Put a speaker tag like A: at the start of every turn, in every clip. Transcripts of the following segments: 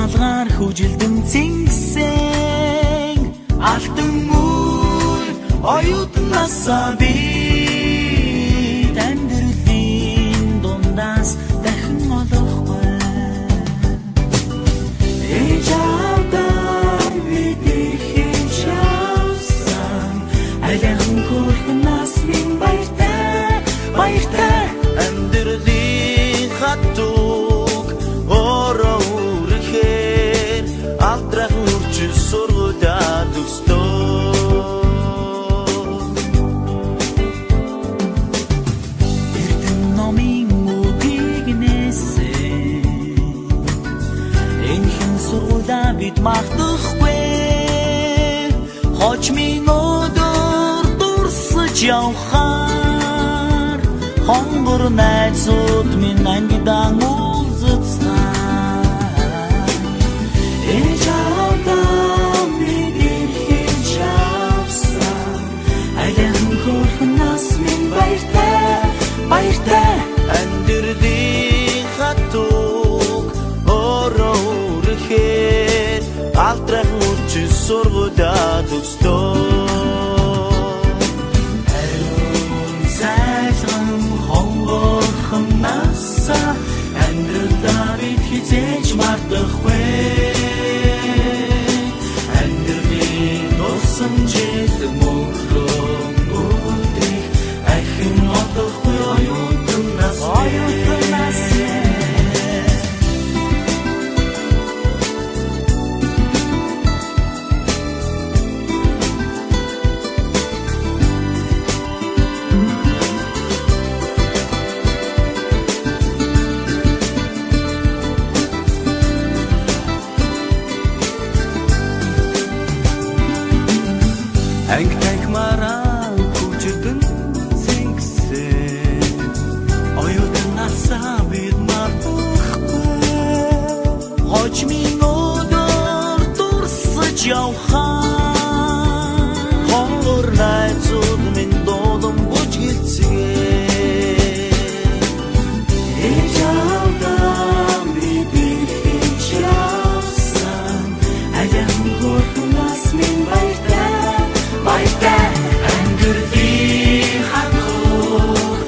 A: малгаар хүжилдэн цэнгсэн алтан мөр оюутнасаа би амьдралын дундаас дахин олохгүй ээж авдаа бидийг хийж авсан айлхан хөрхнас минь баяртай амьдралын хатуг ороо үрхээр алдрах үрчил сургуулиад өстөө эрдэн номын үгийг нээсэн энэхэн сургуулиа бид мартахгүй хожмын өдөр дурсаж явхаар хонгор найзууд минь ангидан уулзцгаа ээж авдаа бидийг хийж авсан айлхан хөрхнас минь баяртай амьдралын хатуг ороо үрхээр алдрах үрчил сургуулиад өстөө амьдралдаа бид хизээж мартахгүй амьдралын дусан жил мөнхрөн үлдэх ахин одохгүй оюутнаас ангитайх маран хүчдэн зингсэн оюутнасаа бид мартахгүй хожмын өдөр дурсаж явхаар хонгор найзууд минь дуудам буж гэлцгээ ээж авдаа бидийг хийж авсан айлхан хөрхнас минь баяртай амьдралын хатуг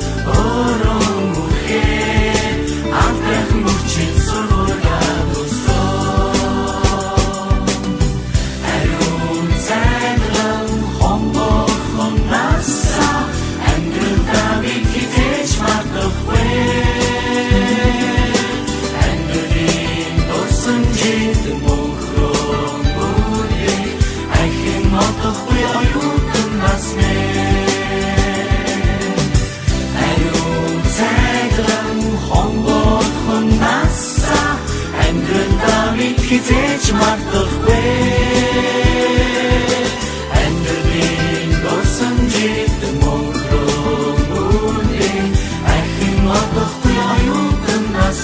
A: ороо үрхээр алдрах үрчил сургуулиад өстөө ариун цайран хонгорхнасаа амьдралдаа бид хизээж мартахгүй амьдралын дусан жил мөнхрөн үлдэх ахин одохгүй оюутнаас ариун цайран хонгорхнасаа амьдралдаа бид хизээж мартахгүй амьдралын дусан жил мөнхрөн үлдэх ахин одохгүй оюутнаас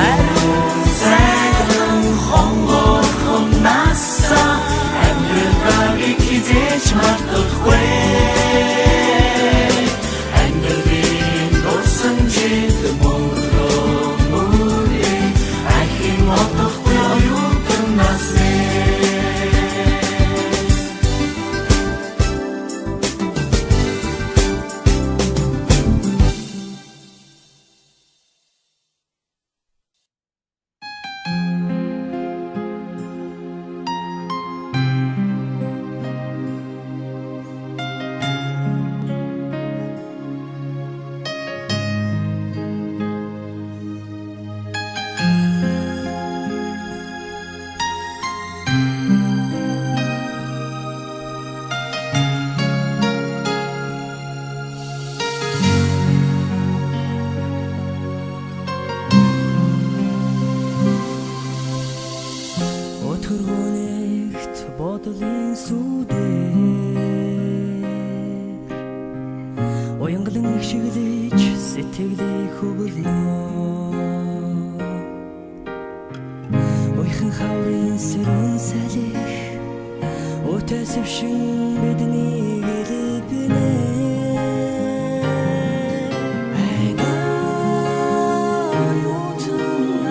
A: ариун цайран хонгорхнасаа амьдралдаа бид хизээж мартахгүй амьдралын дусан жил мөнхрөн үлдэх ахин одохгүй оюутнаас
B: Өтгөргөнийгт бодлын сүдээр уянгалан их шиглэж сэтгэлийг хөвөрнө уйхан хаврын сэрүүн салих өтөсөвшин бидний гэлбинэ айгаа ютун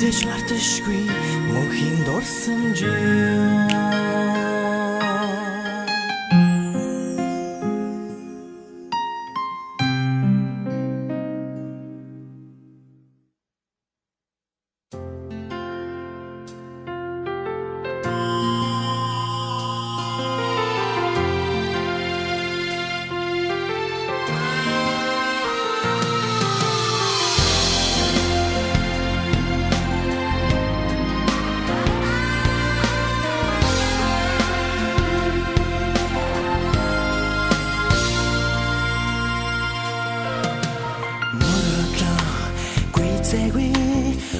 B: Хизээж марташгүй мөнхийн дурсамж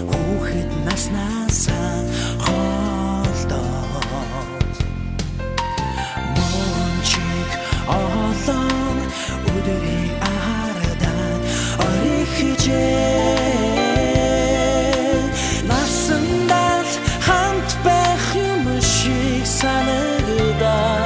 B: хүүхэд наснасаа холдоод мончиг олон өдрийг ардаа орих хичээ